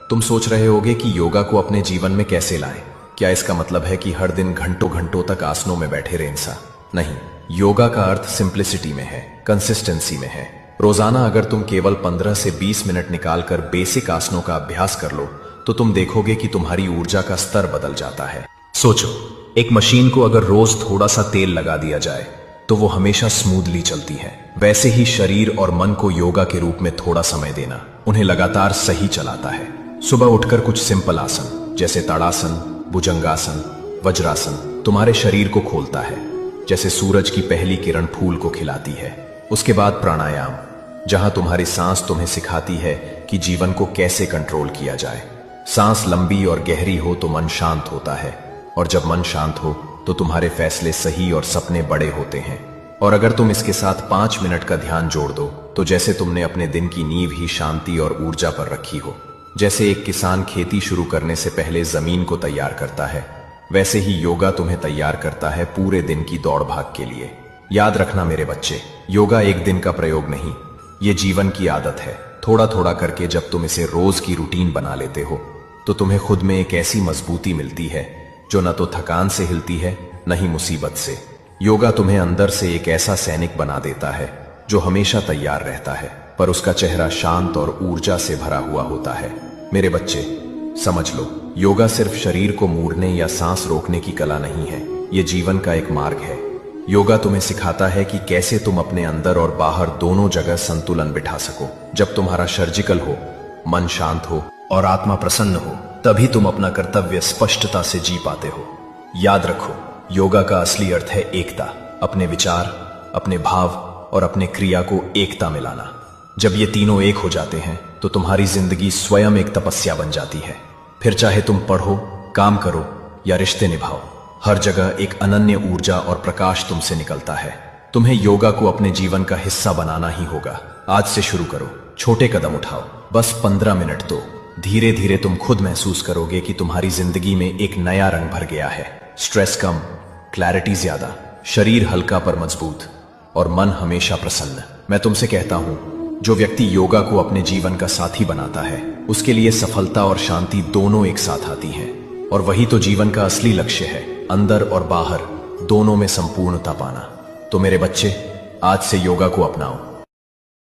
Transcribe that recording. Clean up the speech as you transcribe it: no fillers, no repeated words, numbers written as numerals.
तुम सोच रहे होगे कि योगा को अपने जीवन में कैसे लाएं? क्या इसका मतलब है कि हर दिन घंटों घंटों तक आसनों में बैठे रहे इंसान? नहीं, योगा का अर्थ सिंप्लिसिटी में है, कंसिस्टेंसी में है। रोजाना अगर तुम केवल 15 से 20 मिनट निकालकर बेसिक आसनों का अभ्यास कर लो तो तुम देखोगे कि तुम्हारी ऊर्जा का स्तर बदल जाता है। सोचो, एक मशीन को अगर रोज थोड़ा सा तेल लगा दिया जाए तो वो हमेशा स्मूथली चलती है। वैसे ही शरीर और मन को योगा के रूप में थोड़ा समय देना उन्हें लगातार सही चलाता है। सुबह उठकर कुछ सिंपल आसन जैसे ताड़ासन, भुजंगासन, वज्रासन तुम्हारे शरीर को खोलता है, जैसे सूरज की पहली किरण फूल को खिलाती है। उसके बाद प्राणायाम, जहां तुम्हारी सांस तुम्हें सिखाती है कि जीवन को कैसे कंट्रोल किया जाए। सांस लंबी और गहरी हो तो मन शांत होता है, और जब मन शांत हो तो तुम्हारे फैसले सही और सपने बड़े होते हैं। और अगर तुम इसके साथ 5 मिनट का ध्यान जोड़ दो तो जैसे तुमने अपने दिन की नींव ही शांति और ऊर्जा पर रखी हो। जैसे एक किसान खेती शुरू करने से पहले जमीन को तैयार करता है, वैसे ही योगा तुम्हें तैयार करता है पूरे दिन की दौड़ भाग के लिए। याद रखना मेरे बच्चे, योगा एक दिन का प्रयोग नहीं, ये जीवन की आदत है। थोड़ा थोड़ा करके जब तुम इसे रोज की रूटीन बना लेते हो तो तुम्हें खुद में एक ऐसी मजबूती मिलती है जो न तो थकान से हिलती है न ही मुसीबत से। योगा तुम्हें अंदर से एक ऐसा सैनिक बना देता है जो हमेशा तैयार रहता है, पर उसका चेहरा शांत और ऊर्जा से भरा हुआ होता है। मेरे बच्चे, समझ लो, योगा सिर्फ शरीर को मोड़ने या सांस रोकने की कला नहीं है, ये जीवन का एक मार्ग है। योगा तुम्हें सिखाता है कि कैसे तुम अपने अंदर और बाहर दोनों जगह संतुलन बिठा सको। जब तुम्हारा सर्जिकल हो, मन शांत हो और आत्मा प्रसन्न हो, तभी तुम अपना कर्तव्य स्पष्टता से जी पाते हो। याद रखो, योगा का असली अर्थ है एकता, अपने विचार, अपने भाव और अपने क्रिया को एकता में लाना। जब ये तीनों एक हो जाते हैं तो तुम्हारी जिंदगी स्वयं एक तपस्या बन जाती है। फिर चाहे तुम पढ़ो, काम करो या रिश्ते निभाओ, हर जगह एक अनन्य ऊर्जा और प्रकाश तुमसे निकलता है। तुम्हें योगा को अपने जीवन का हिस्सा बनाना ही होगा। आज से शुरू करो, छोटे कदम उठाओ, बस 15 मिनट तो। धीरे धीरे तुम खुद महसूस करोगे कि तुम्हारी जिंदगी में एक नया रंग भर गया है। स्ट्रेस कम, क्लैरिटी ज्यादा, शरीर हल्का पर मजबूत और मन हमेशा प्रसन्न। मैं तुमसे कहता हूं, जो व्यक्ति योगा को अपने जीवन का साथी बनाता है उसके लिए सफलता और शांति दोनों एक साथ आती हैं, और वही तो जीवन का असली लक्ष्य है, अंदर और बाहर दोनों में संपूर्णता पाना। तो मेरे बच्चे, आज से योगा को अपनाओ।